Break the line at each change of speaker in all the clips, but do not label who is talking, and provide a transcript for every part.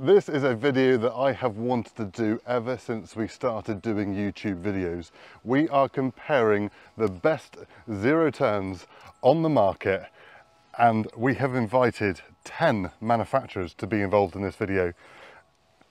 This is a video that I have wanted to do ever since we started doing YouTube videos. We are comparing the best zero turns on the market, and we have invited 10 manufacturers to be involved in this video,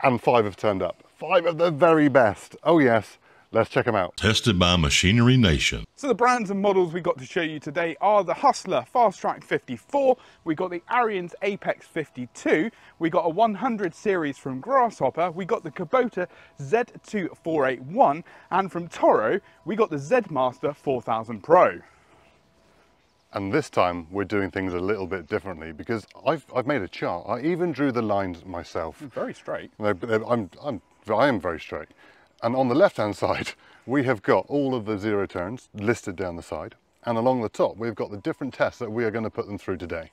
and 5 have turned up. 5 of the very best. Oh yes, let's check them out.
Tested by Machinery Nation.
So the brands and models we got to show you today are the Hustler Fast Track 54, we got the Ariens Apex 52, we got a 100 series from Grasshopper, we got the Kubota Z2481, and from Toro we got the Z-Master 4000 Pro.
And this time we're doing things a little bit differently because I've made a chart. I even drew the lines myself.
Very straight.
I am very straight. And on the left-hand side, we have got all of the zero turns listed down the side. And along the top, we've got the different tests that we are going to put them through today.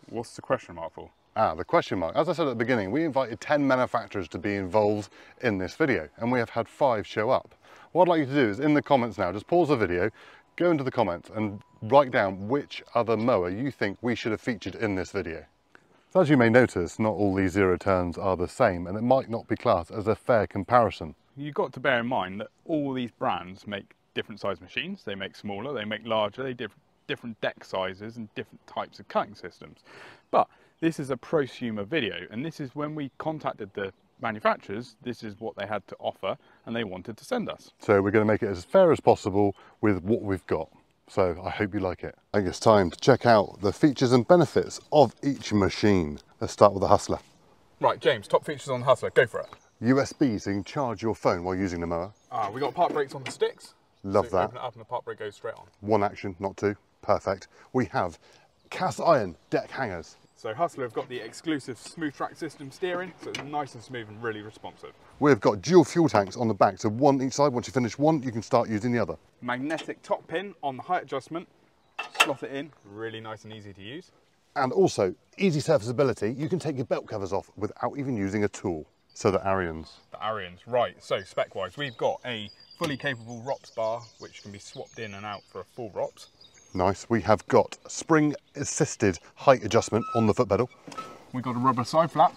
What's the question mark for?
The question mark. As I said at the beginning, we invited 10 manufacturers to be involved in this video, and we have had 5 show up. What I'd like you to do is in the comments now, just pause the video, go into the comments and write down which other mower you think we should have featured in this video. So as you may notice, not all these zero turns are the same, and it might not be classed as a fair comparison.
You've got to bear in mind that all these brands make different size machines. They make smaller, they make larger, they different deck sizes and different types of cutting systems. But this is a prosumer video, and this is when we contacted the manufacturers, this is what they had to offer and they wanted to send us.
So we're going to make it as fair as possible with what we've got. So I hope you like it. I think it's time to check out the features and benefits of each machine. Let's start with the Hustler.
Right, James, top features on the Hustler, go for it.
USB, so you can charge your phone while using the mower.
We got park brakes on the sticks.
Love
so
that.
Open it up and the park brake goes straight on.
One action, not two. Perfect. We have cast iron deck hangers.
So Hustler have got the exclusive smooth track system steering, so it's nice and smooth and really responsive.
We've got dual fuel tanks on the back, so one each side. Once you finish one, you can start using the other.
Magnetic top pin on the height adjustment, slot it in, really nice and easy to use.
And also, easy serviceability. You can take your belt covers off without even using a tool. So the Ariens.
The Ariens, right. So spec-wise, we've got a fully capable ROPS bar, which can be swapped in and out for a full ROPS.
Nice. We have got spring-assisted height adjustment on the foot pedal.
We've got a rubber side flap.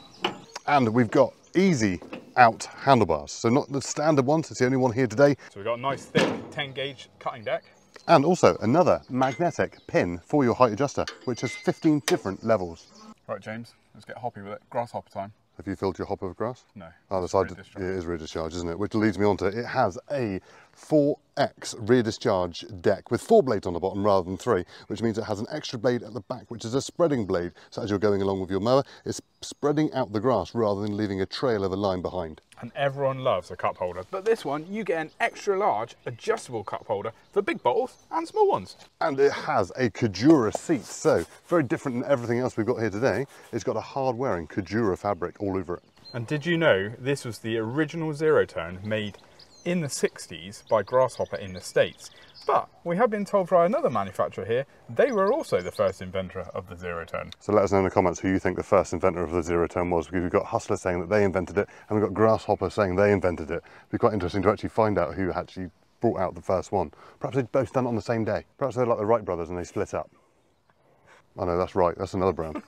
And we've got easy out handlebars. So not the standard ones, it's the only one here today.
So we've got a nice thick 10 gauge cutting deck.
And also another magnetic pin for your height adjuster, which has 15 different levels.
Right, James, let's get hoppy with it. Grasshopper time.
Have you filled your hopper with grass?
No.
Oh, the side, it is rear discharge, isn't it? Which leads me on to, it has a 4X rear discharge deck with 4 blades on the bottom rather than 3, which means it has an extra blade at the back, which is a spreading blade. So as you're going along with your mower, it's spreading out the grass rather than leaving a trail of a line behind.
And everyone loves a cup holder, but this one, you get an extra large adjustable cup holder for big bottles and small ones.
And it has a Kubota seat, so very different than everything else we've got here today. It's got a hard-wearing Kubota fabric all over it.
And did you know this was the original zero turn made in the 60s by Grasshopper in the States? But we have been told by another manufacturer here, they were also the first inventor of the zero turn.
So let us know in the comments who you think the first inventor of the zero turn was, because we've got Hustler saying that they invented it, and we've got Grasshopper saying they invented it. It'd be quite interesting to actually find out who actually brought out the first one. Perhaps they'd both done it on the same day. Perhaps they're like the Wright brothers and they split up. Oh no, that's right, that's another brand.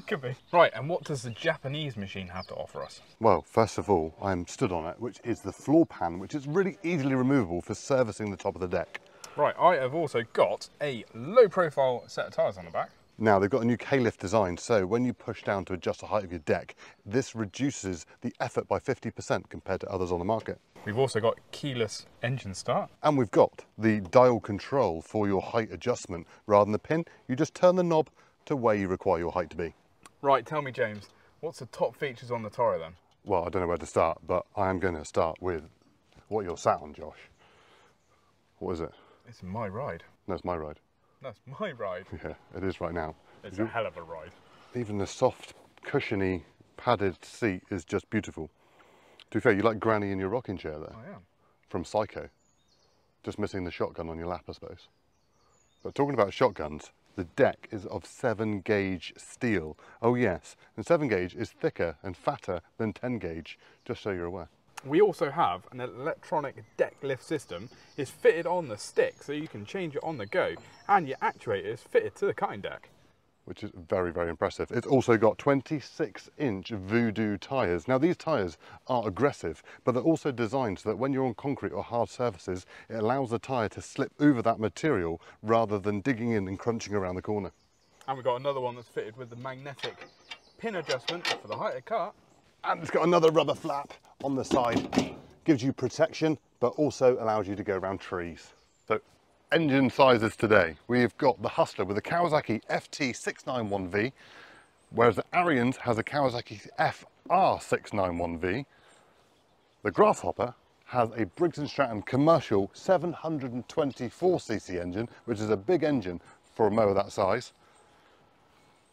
Could be. Right, and what does the Japanese machine have to offer us?
Well, first of all, I'm stood on it, which is the floor pan, which is really easily removable for servicing the top of the deck.
Right, I have also got a low profile set of tyres on the back.
Now, they've got a new K-lift design, so when you push down to adjust the height of your deck, this reduces the effort by 50% compared to others on the market.
We've also got keyless engine start.
And we've got the dial control for your height adjustment. Rather than the pin, you just turn the knob to where you require your height to be.
Right, tell me, James, what's the top features on the Toro then?
Well, I don't know where to start, but I am going to start with what you're sat on, Josh. What is it?
It's my ride.
No, it's my ride.
That's my ride.
Yeah, it is right now.
It's a hell of a ride.
Even the soft, cushiony, padded seat is just beautiful. To be fair, you like Granny in your rocking chair there.
I am.
From Psycho. Just missing the shotgun on your lap, I suppose. But talking about shotguns, the deck is of 7 gauge steel. Oh yes, and 7 gauge is thicker and fatter than 10 gauge, just so you're aware.
We also have an electronic deck lift system. It's fitted on the stick, so you can change it on the go, and your actuator is fitted to the cutting deck.
which is very, very impressive. It's also got 26-inch Voodoo tyres. Now these tyres are aggressive, but they're also designed so that when you're on concrete or hard surfaces, it allows the tyre to slip over that material rather than digging in and crunching around the corner.
And we've got another one that's fitted with the magnetic pin adjustment for the height of cut.
And it's got another rubber flap on the side. Gives you protection, but also allows you to go around trees. So, engine sizes today. We've got the Hustler with a Kawasaki FT691V, whereas the Ariens has a Kawasaki FR691V. The Grasshopper has a Briggs & Stratton commercial 724cc engine, which is a big engine for a mower that size.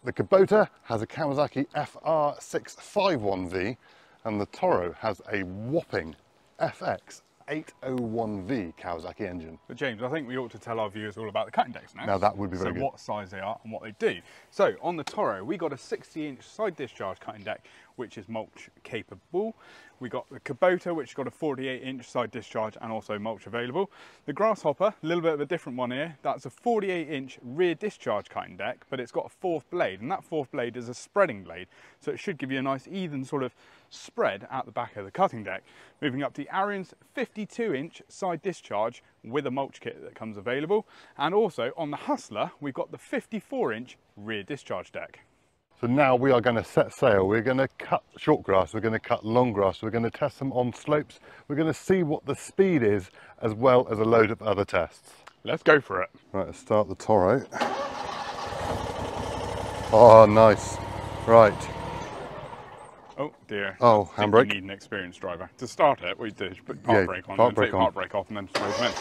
The Kubota has a Kawasaki FR651V, and the Toro has a whopping FX 801V Kawasaki engine.
But James, I think we ought to tell our viewers all about the cutting decks now.
Now that would be very good.
So what size they are and what they do. So on the Toro, we got a 60-inch side discharge cutting deck, which is mulch capable. We got the Kubota, which got a 48-inch side discharge and also mulch available. The Grasshopper, a little bit of a different one here. That's a 48-inch rear discharge cutting deck, but it's got a fourth blade, and that fourth blade is a spreading blade. So it should give you a nice even sort of spread at the back of the cutting deck. Moving up to the Ariens 52-inch side discharge with a mulch kit that comes available. And also on the Hustler, we've got the 54-inch rear discharge deck.
So now we are going to set sail. We're going to cut short grass, we're going to cut long grass, we're going to test them on slopes, we're going to see what the speed is, as well as a load of other tests.
Let's go for it.
Right, let's start the Toro. Oh, nice. Right.
Oh dear.
Oh, handbrake.
You need an experienced driver. To start it, what you do is put park brake on, take park brake off and then slow them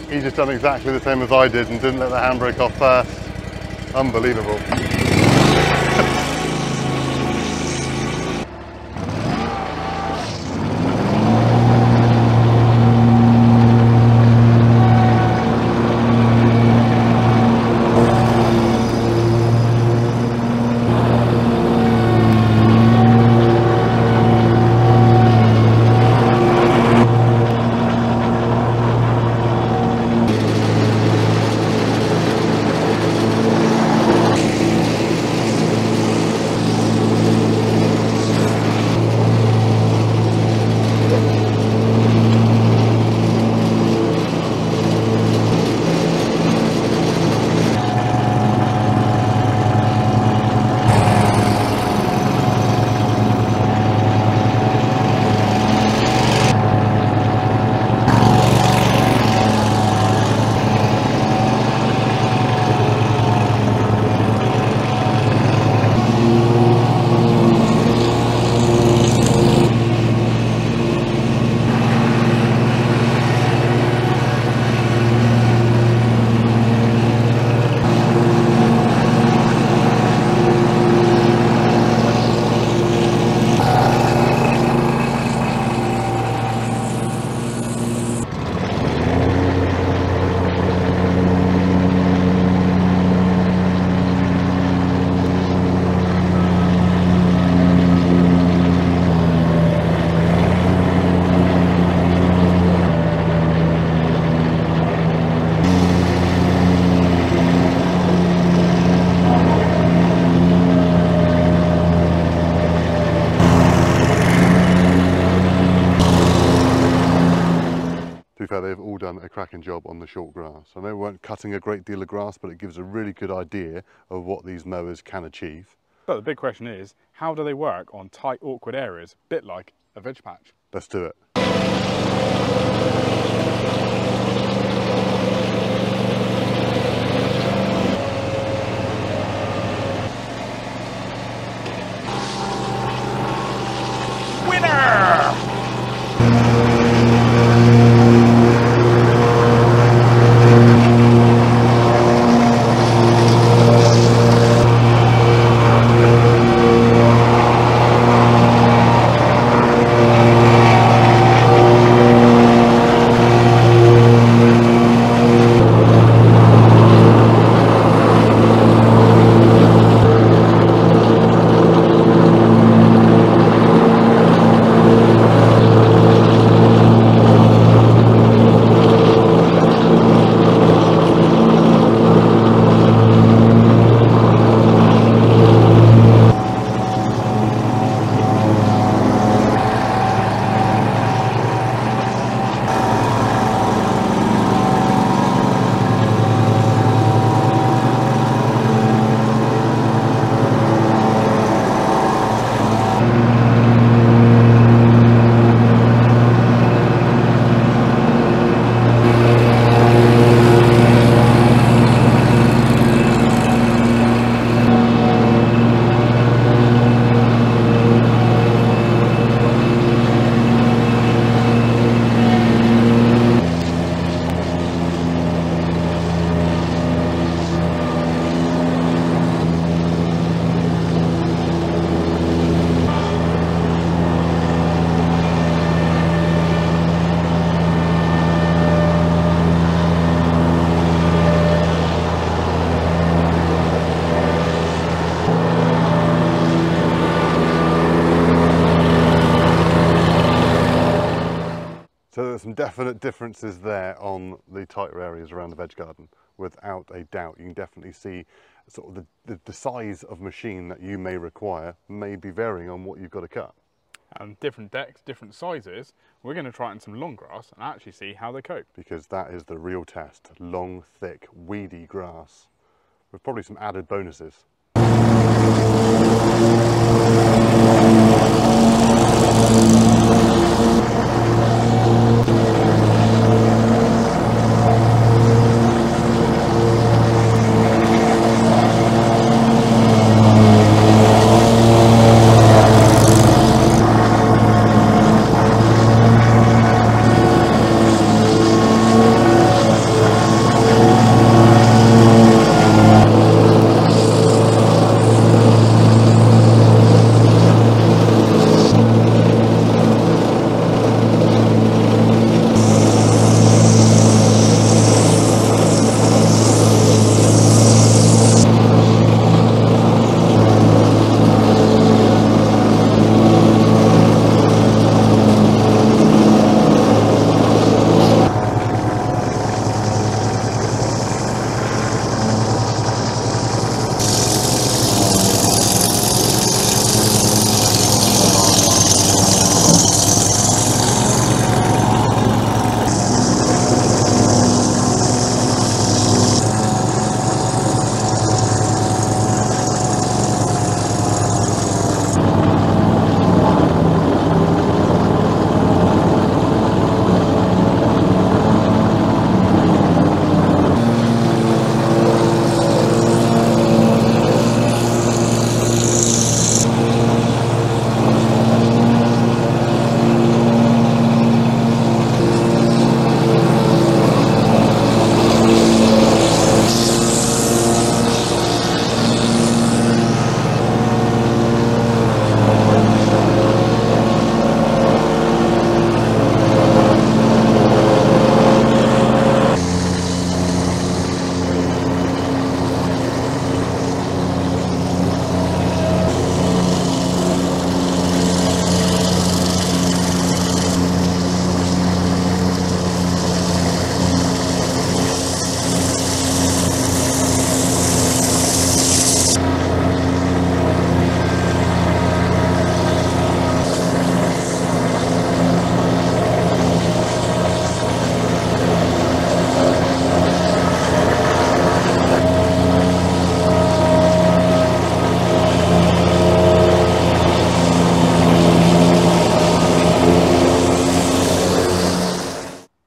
in.
He just done exactly the same as I did and didn't let the handbrake off first. Unbelievable. They've all done a cracking job on the short grass. I know we weren't cutting a great deal of grass, but it gives a really good idea of what these mowers can achieve.
But the big question is, how do they work on tight, awkward areas, a bit like a veg patch?
Let's do it.
Winner!
there are some definite differences there on the tighter areas around the veg garden, without a doubt. You can definitely see sort of the size of machine that you may require may be varying on what you've got to cut.
And different decks, different sizes. We're going to try it in some long grass and actually see how they cope.
Because that is the real test. Long, thick, weedy grass with probably some added bonuses.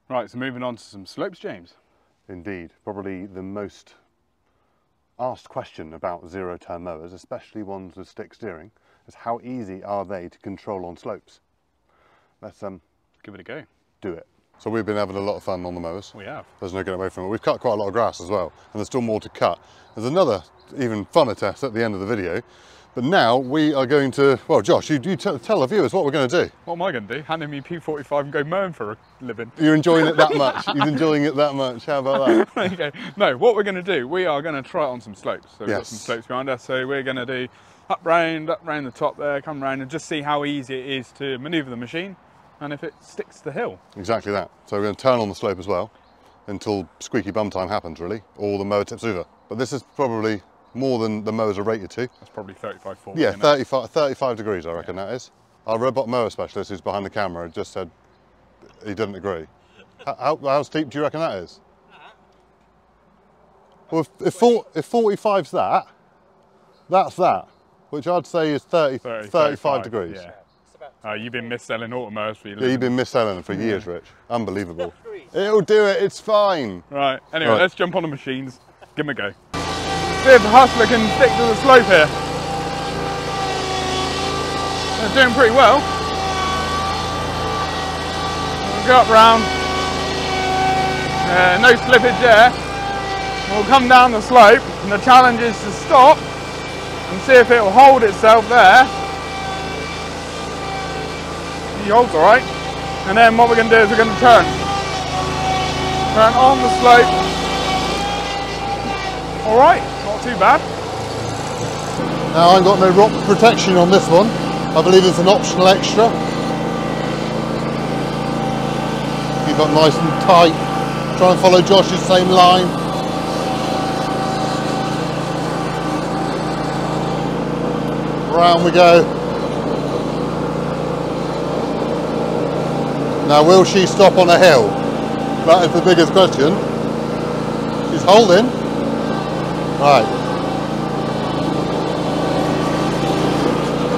Right, so moving on to some slopes, James.
Indeed, probably the most asked question about zero turn mowers, especially ones with stick steering, is how easy are they to control on slopes? Let's
Give it a go.
do it. So we've been having a lot of fun on the mowers.
We have.
There's no getting away from it. We've cut quite a lot of grass as well, and there's still more to cut. There's another even funner test at the end of the video. But now we are going to, well, Josh, you tell the viewers what we're going to do.
What am I going to do? Hand in me P45 and go mowing for a living.
You're enjoying it that much. You're enjoying it that much. How about that?
There you go. No, what we're going to do, we are going to try it on some slopes. So we've got
Yes.
some slopes behind us. So we're going to do up round the top there, come round and just see how easy it is to manoeuvre the machine and if it sticks to the hill.
Exactly that. So we're going to turn on the slope as well until squeaky bum time happens, really, or the mower tips over. But this is probably more than the mowers are rated to.
That's probably 35, 40.
Yeah, 35 degrees, I reckon that is. Our robot mower specialist who's behind the camera just said he didn't agree. How steep do you reckon that is? Well, if 45's that, that's that, which I'd say is 35 degrees.
Yeah. You've been mis-selling automowers for your
Yeah, you've been mis-selling for years, Rich. Unbelievable. It'll do it, it's fine.
Right, anyway, let's jump on the machines, give them a go. See if the hustler can stick to the slope here. They're doing pretty well. We'll go up round. No slippage there. We'll come down the slope, and the challenge is to stop and see if it will hold itself there. He holds all right. And then what we're going to do is we're going to turn. Turn on the slope. All right, not too bad.
Now I've got no rock protection on this one. I believe it's an optional extra. keep up nice and tight. Try and follow Josh's same line. Round we go. Now will she stop on a hill? That is the biggest question. She's holding. Right.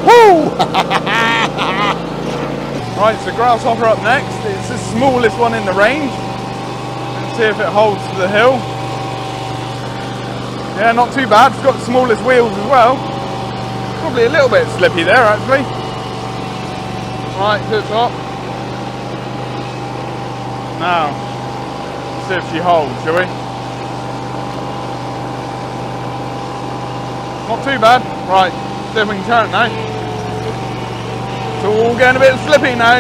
Woo!
Right, so Grasshopper up next. It's the smallest one in the range. Let's see if it holds to the hill. Yeah, not too bad. It's got the smallest wheels as well. Probably a little bit slippy there actually. Right, to the top. Now, let's see if she holds, shall we? Not too bad. Right, see if we can turn it now. It's all getting a bit slippy now.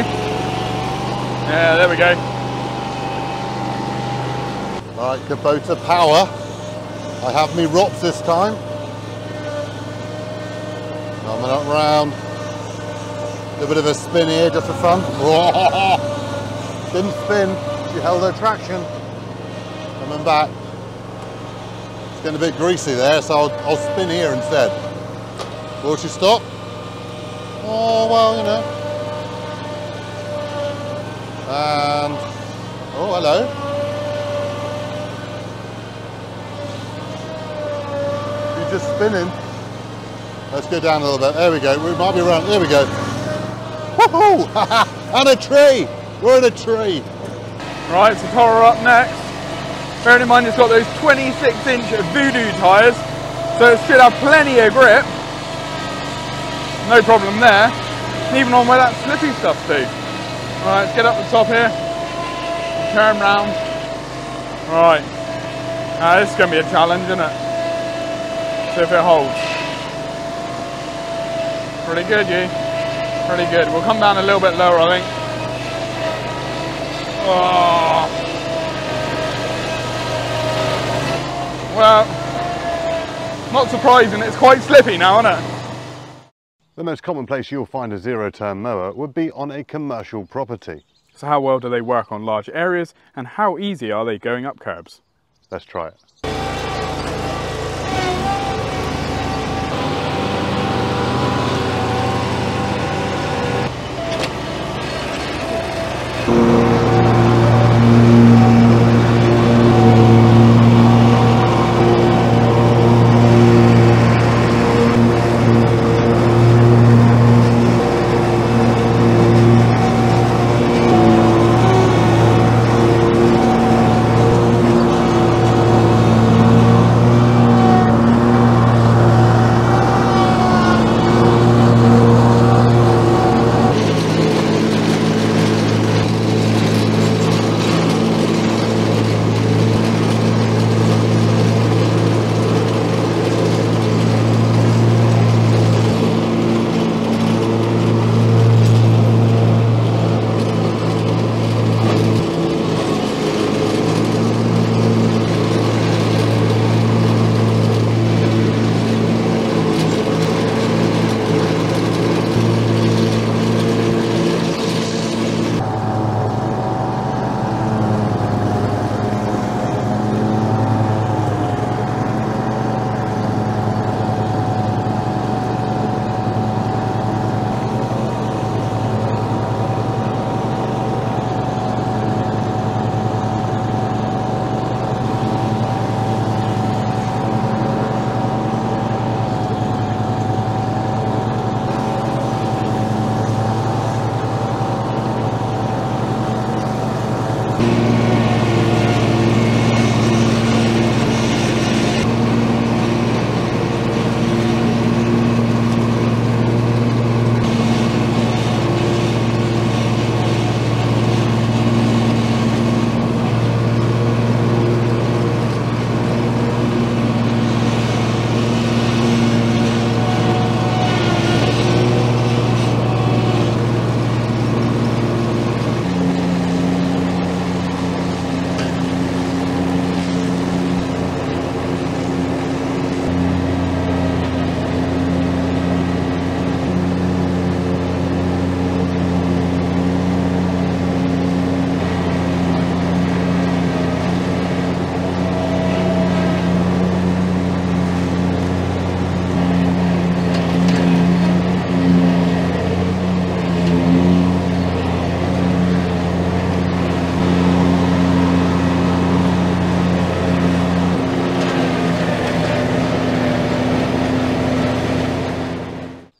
Yeah, there we go.
Right, Kubota power. I have me ROPS this time. Coming up round. A little bit of a spin here just for fun. Didn't spin, she held her traction. Coming back. It's getting a bit greasy there, so I'll spin here instead. Will she stop? Oh, well, you know. And, oh, hello. She's just spinning. Let's go down a little bit. There we go. We might be around. There we go. Woohoo! And a tree. We're in a tree.
Right, so Toro up next. Bearing in mind it's got those 26-inch Voodoo tyres, so it should have plenty of grip. No problem there. Even on where that slippy stuff too. Right, let's get up the top here. Turn round. Right. Now this is going to be a challenge, isn't it? See if it holds. Pretty good, you. Pretty good. We'll come down a little bit lower, I think. Oh. Well, not surprising. It's quite slippy now, isn't it?
The most common place you'll find a zero-turn mower would be on a commercial property.
So how well do they work on large areas, and how easy are they going up curbs?
Let's try it.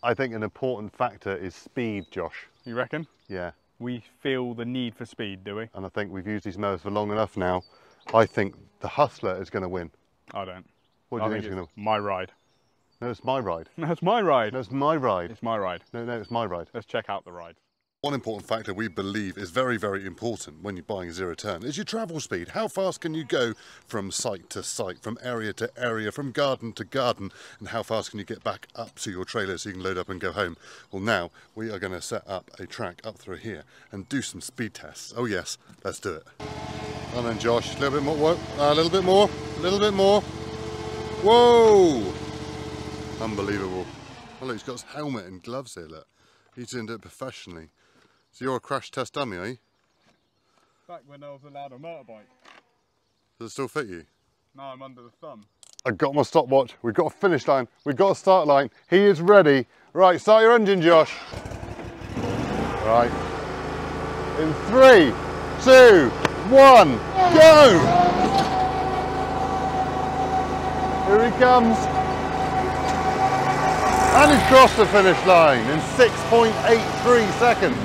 I think an important factor is speed, Josh.
You reckon?
Yeah.
We feel the need for speed, do we?
And I think we've used these mowers for long enough now. I think the Hustler is going to win.
I don't.
What do you think is going to
win? My ride.
No, it's my ride.
No, it's my ride.
No, it's my ride.
It's my ride.
No, it's my ride.
Let's check out the ride.
One important factor we believe is very, very important when you're buying a zero turn is your travel speed. How fast can you go from site to site, from area to area, from garden to garden, and how fast can you get back up to your trailer so you can load up and go home? Well, now we are going to set up a track up through here and do some speed tests. Oh yes, let's do it. And then Josh, a little bit more, whoa, a little bit more, a little bit more. Whoa! Unbelievable. Oh look, he's got his helmet and gloves here, look. He's doing it professionally. So you're a crash test dummy, are you?
Back when I was allowed a motorbike.
Does it still fit you?
No, I'm under the thumb.
I've got my stopwatch, we've got a finish line, we've got a start line. He is ready. Right, start your engine, Josh. Right. In 3, 2, 1, go! Here he comes. And he's crossed the finish line in 6.83 seconds.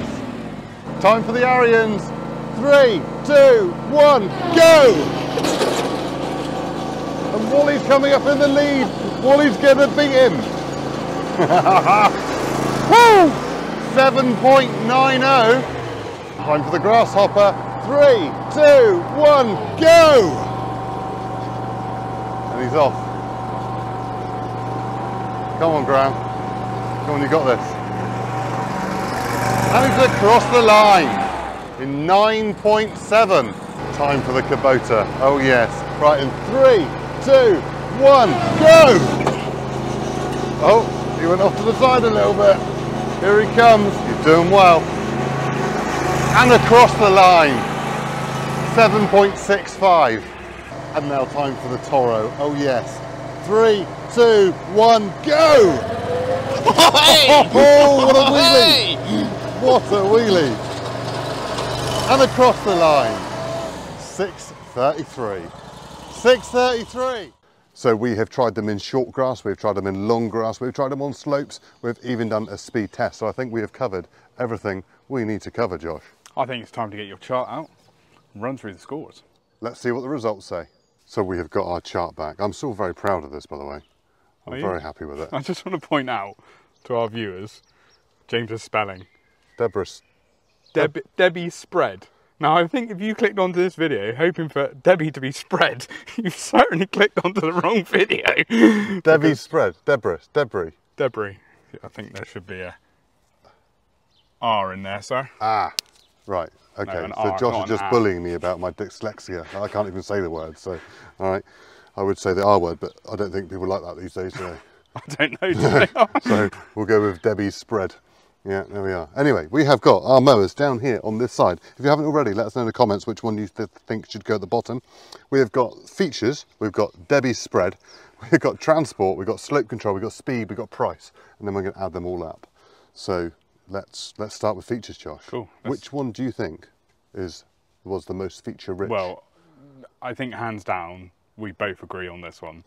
Time for the Ariens. 3, 2, 1, go! And Wally's coming up in the lead. Wally's going to beat him. Woo! 7.90. Time for the Grasshopper. 3, 2, 1, go! And he's off. Come on, Graham. Come on, you got this. And he's across the line in 9.7. Time for the Kubota. Oh yes. Right, in 3, 2, 1, go! Oh, he went off to the side a little bit. Here he comes. He's doing well. And across the line. 7.65. And now time for the Toro. Oh yes. 3, 2, 1, go!
Hey!
Oh, what a wheelie! What a wheelie! And across the line, 6.33. 6.33! So we have tried them in short grass, we've tried them in long grass, we've tried them on slopes, we've even done a speed test. So I think we have covered everything we need to cover, Josh.
I think it's time to get your chart out and run through the scores.
Let's see what the results say. So we have got our chart back. I'm still very proud of this, by the way. I'm very happy with it.
I just want to point out to our viewers, James's spelling. Debbie spread. Now I think if you clicked onto this video hoping for Debbie to be spread, you've certainly clicked onto the wrong video.
Debbie spread. Debris.
I think there should be a R in there, sir.
Ah, right. Okay,
No,
so
R,
Josh is just bullying me about my dyslexia. I can't even say the word, so, all right. I would say the R word, but I don't think people like that these days, do they?
I don't know, do they?
So we'll go with Debbie's spread. Yeah, there we are. Anyway, we have got our mowers down here on this side. If you haven't already, let us know in the comments which one you think should go at the bottom. We have got features, we've got Debbie's spread, we've got transport, we've got slope control, we've got speed, we've got price, and then we're going to add them all up. So let's start with features, Josh.
Cool.
Which one do you think was the most feature rich?
Well, I think hands down, we both agree on this one.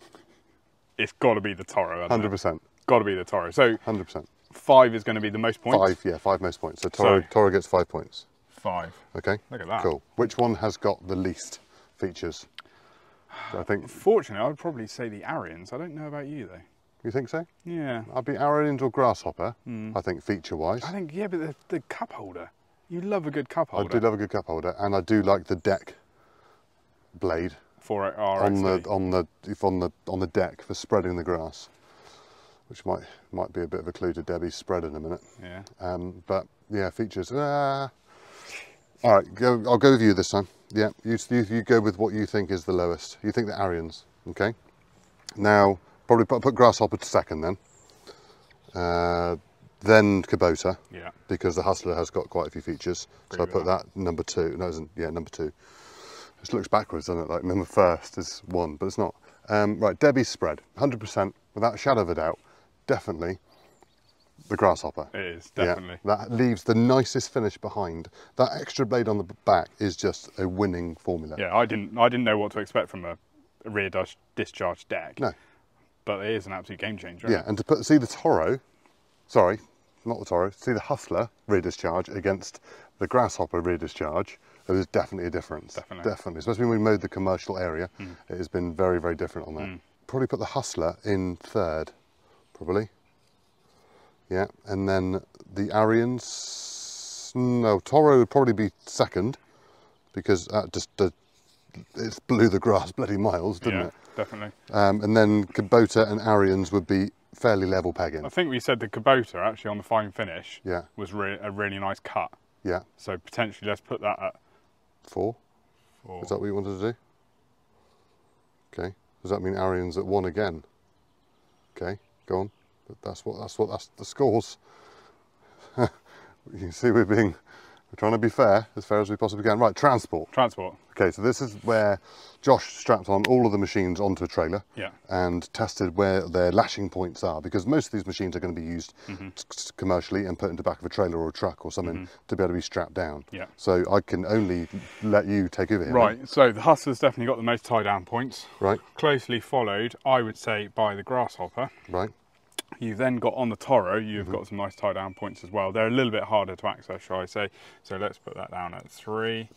It's got to be the Toro.
100%.
Got to be the Toro. So
100%.
5 is going to be the most points.
5 most points. So Toro gets 5 points.
5.
Okay.
Look at that.
Cool. Which one has got the least features? I think.
Fortunately, I would probably say the Ariens. I don't know about you though.
You think so?
Yeah.
I'd be Ariens or Grasshopper. I think feature-wise.
I think but the cup holder. You love a good cup holder.
I do love a good cup holder, and I do like the deck blade
for it
on the deck for spreading the grass, which might be a bit of a clue to Debbie's spread in a minute.
Yeah.
But yeah, features. All right, I'll go with you this time. Yeah, you go with what you think is the lowest. You think the Ariens, okay? Now probably put Grasshopper to second then. Then Kubota.
Yeah.
Because the Hustler has got quite a few features. So I put that number 2. No, it isn't. Yeah, number 2. It looks backwards, doesn't it? Like number first is 1, but it's not. Right, Debbie's spread, 100%, without a shadow of a doubt, definitely the Grasshopper.
It is, definitely.
Yeah, that leaves the nicest finish behind. That extra blade on the back is just a winning formula.
Yeah, I didn't know what to expect from a rear discharge deck.
No.
But it is an absolute game changer.
Yeah, and to see the Toro sorry, not the Toro, see the Hustler rear discharge against the Grasshopper rear discharge, there is definitely a difference. Definitely. Especially when we mowed the commercial area, it has been very, very different on that. Probably put the Hustler in third, probably. Yeah, and then the Ariens, no, Toro would probably be second, because that just it blew the grass bloody miles, didn't it?
Definitely.
And then Kubota and Ariens would be fairly level pegging.
I think we said the Kubota actually on the fine finish was a really nice cut.
Yeah.
So potentially let's put that at
4. Is that what you wanted to do? Okay. Does that mean Ariens at 1 again? Okay, go on. That's the scores. You can see we're trying to be fair as we possibly can. Right, transport.
Transport.
Okay, so this is where Josh strapped on all of the machines onto a trailer and tested where their lashing points are, because most of these machines are going to be used commercially and put into the back of a trailer or a truck or something to be able to be strapped down.
Yeah.
So I can only let you take over here.
Right, so the Hustler's definitely got the most tie down points.
Right.
Closely followed, I would say, by the Grasshopper.
Right.
You've then got on the Toro, you've got some nice tie down points as well. They're a little bit harder to access, shall I say. So let's put that down at 3.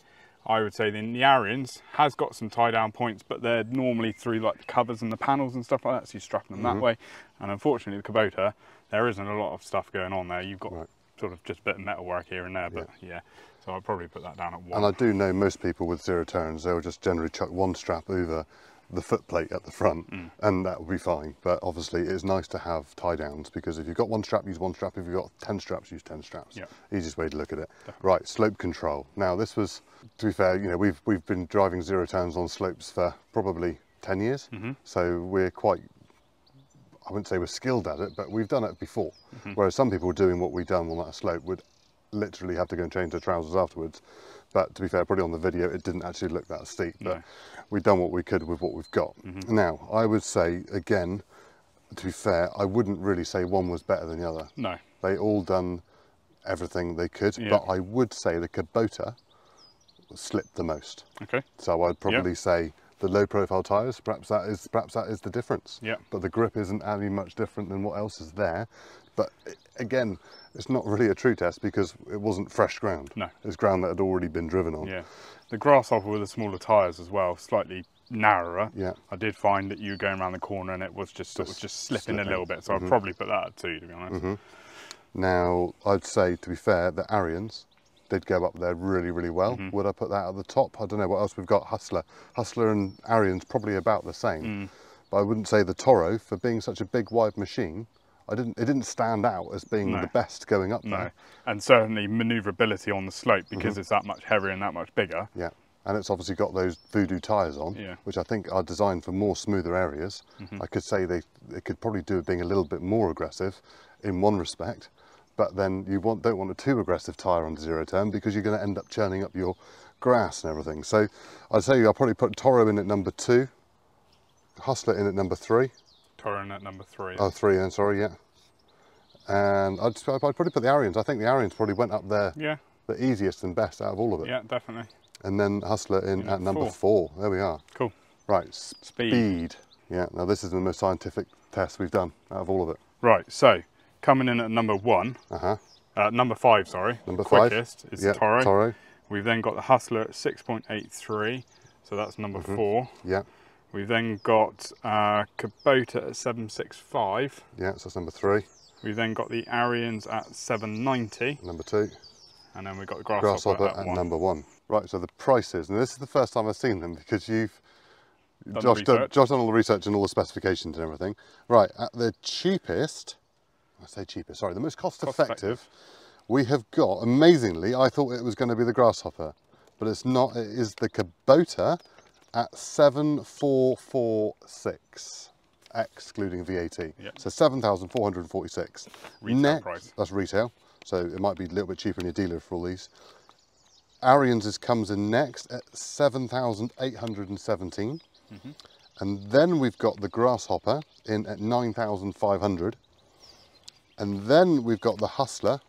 I would say the Ariens has got some tie down points, but they're normally through like the covers and the panels and stuff like that, so you're strapping them that way. And unfortunately the Kubota, there isn't a lot of stuff going on there. You've got sort of just a bit of metal work here and there, but yeah. So I'd probably put that down at 1.
And I do know most people with zero turns, they'll just generally chuck one strap over the foot plate at the front and that will be fine. But obviously it's nice to have tie downs, because if you've got one strap, use one strap. If you've got 10 straps, use 10 straps. Yeah. Easiest way to look at it. Definitely. Right, slope control. Now this was, to be fair, you know, we've been driving zero turns on slopes for probably 10 years. So we're quite, I wouldn't say we're skilled at it, but we've done it before. Whereas some people doing what we've done on that slope would literally have to go and change their trousers afterwards. But to be fair, probably on the video, it didn't actually look that steep, but we've done what we could with what we've got. Now, I would say, again, to be fair, I wouldn't really say one was better than the other. No. They all done everything they could, but I would say the Kubota slipped the most. Okay. So I'd probably say the low profile tyres, perhaps that is the difference. Yeah. But the grip isn't any much different than what else is there. But again, it's not really a true test because it wasn't fresh ground. No. It's ground that had already been driven on. Yeah. The Grasshopper with the smaller tyres as well, slightly narrower. Yeah. I did find that you were going around the corner and it was just sort of just slipping a little bit. So I'd probably put that at 2, to be honest. Now, I'd say, to be fair, the Ariens did go up there really, really well. Would I put that at the top? I don't know what else we've got. Hustler and Ariens probably about the same. But I wouldn't say the Toro, for being such a big, wide machine, it didn't stand out as being the best going up there. And certainly manoeuvrability on the slope, because it's that much heavier and that much bigger. Yeah, and it's obviously got those Voodoo tyres on, which I think are designed for more smoother areas. I could say they could probably do it being a little bit more aggressive in one respect, but then you don't want a too aggressive tyre on zero turn, because you're going to end up churning up your grass and everything. So I'd say I'll probably put Toro in at number 2, Hustler in at number 3. Toro in at number 3. Oh, 3 then, sorry, yeah. And I'd probably put the Ariens. I think the Ariens probably went up there the easiest and best out of all of it. Yeah, definitely. And then Hustler in at number 4. There we are. Cool. Right, speed. Yeah, now this is the most scientific test we've done out of all of it. Right, so coming in at number 1, number 5, sorry. Number 5. Quickest is Toro. We've then got the Hustler at 6.83, so that's number 4. Yeah. We've then got Kubota at 7.65. Yeah, so that's number 3. We've then got the Ariens at 7.90. Number 2. And then we've got the Grasshopper at number 1. Right, so the prices, and this is the first time I've seen them, because Josh done all the research and all the specifications and everything. Right, at the cheapest, the most cost effective, we have got, amazingly, I thought it was going to be the Grasshopper, but it's not. It is the Kubota at 7,446, excluding VAT. Yep. So 7,446. Retail price. That's retail, so it might be a little bit cheaper in your dealer for all these. Ariens comes in next at 7,817. And then we've got the Grasshopper in at 9,500. And then we've got the Hustler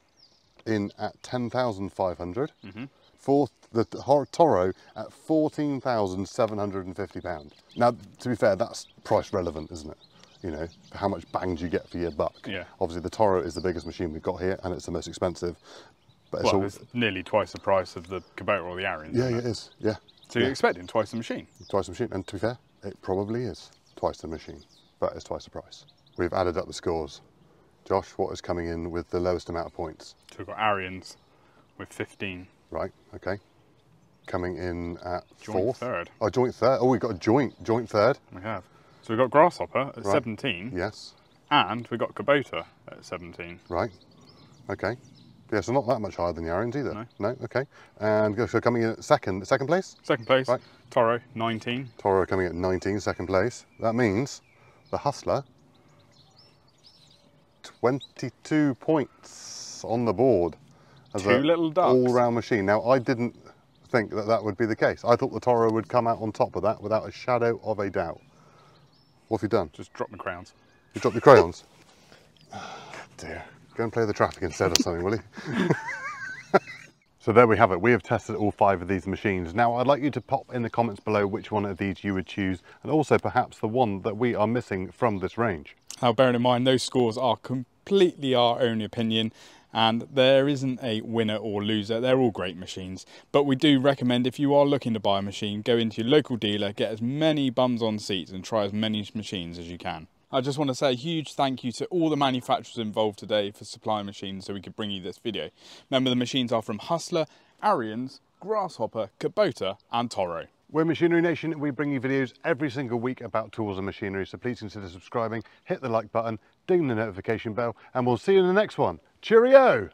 in at 10,500. Fourth, the Toro at £14,750. Now, to be fair, that's price relevant, isn't it? you know, for how much bang do you get for your buck.
Yeah.
Obviously the Toro is the biggest machine we've got here and it's the most expensive. But it's
Well, it's nearly twice the price of the Kubota or the Ariens.
yeah, it is. Yeah.
So you're expecting twice the machine?
Twice the machine, and to be fair, it probably is twice the machine, but it's twice the price. We've added up the scores. Josh, what is coming in with the lowest amount of points?
So we've got Ariens with 15.
Right, okay. Coming in at
Joint
fourth.
third.
Oh, joint third. Oh, we've got a joint third.
We have. So we've got Grasshopper at
Right.
17.
Yes.
And we've got Kubota at 17.
Right. Okay. Yeah, so not that much higher than the Ariens either.
No.
No. Okay. And so coming in at second place.
Second place,
Right.
Toro, 19.
Toro coming at 19, second place. That means the Hustler, 22 points on the board as
Two little ducks.
all-round machine. Now, I didn't think that that would be the case. I thought the Toro would come out on top of that without a shadow of a doubt. What have you done?
Just drop my crowns.
You dropped your crayons? Dear. Go and play the traffic instead or something, will you? So there we have it. We have tested all 5 of these machines. Now I'd like you to pop in the comments below which one of these you would choose, and also perhaps the one that we are missing from this range.
Now, bearing in mind, those scores are completely our own opinion, and there isn't a winner or loser. They're all great machines, but we do recommend, if you are looking to buy a machine, go into your local dealer, get as many bums on seats and try as many machines as you can. I just want to say a huge thank you to all the manufacturers involved today for supplying machines so we could bring you this video. Remember, the machines are from Hustler, Ariens, Grasshopper, Kubota and Toro.
We're Machinery Nation. We bring you videos every single week about tools and machinery, so please consider subscribing, hit the like button, ding the notification bell, and we'll see you in the next one. Cheerio!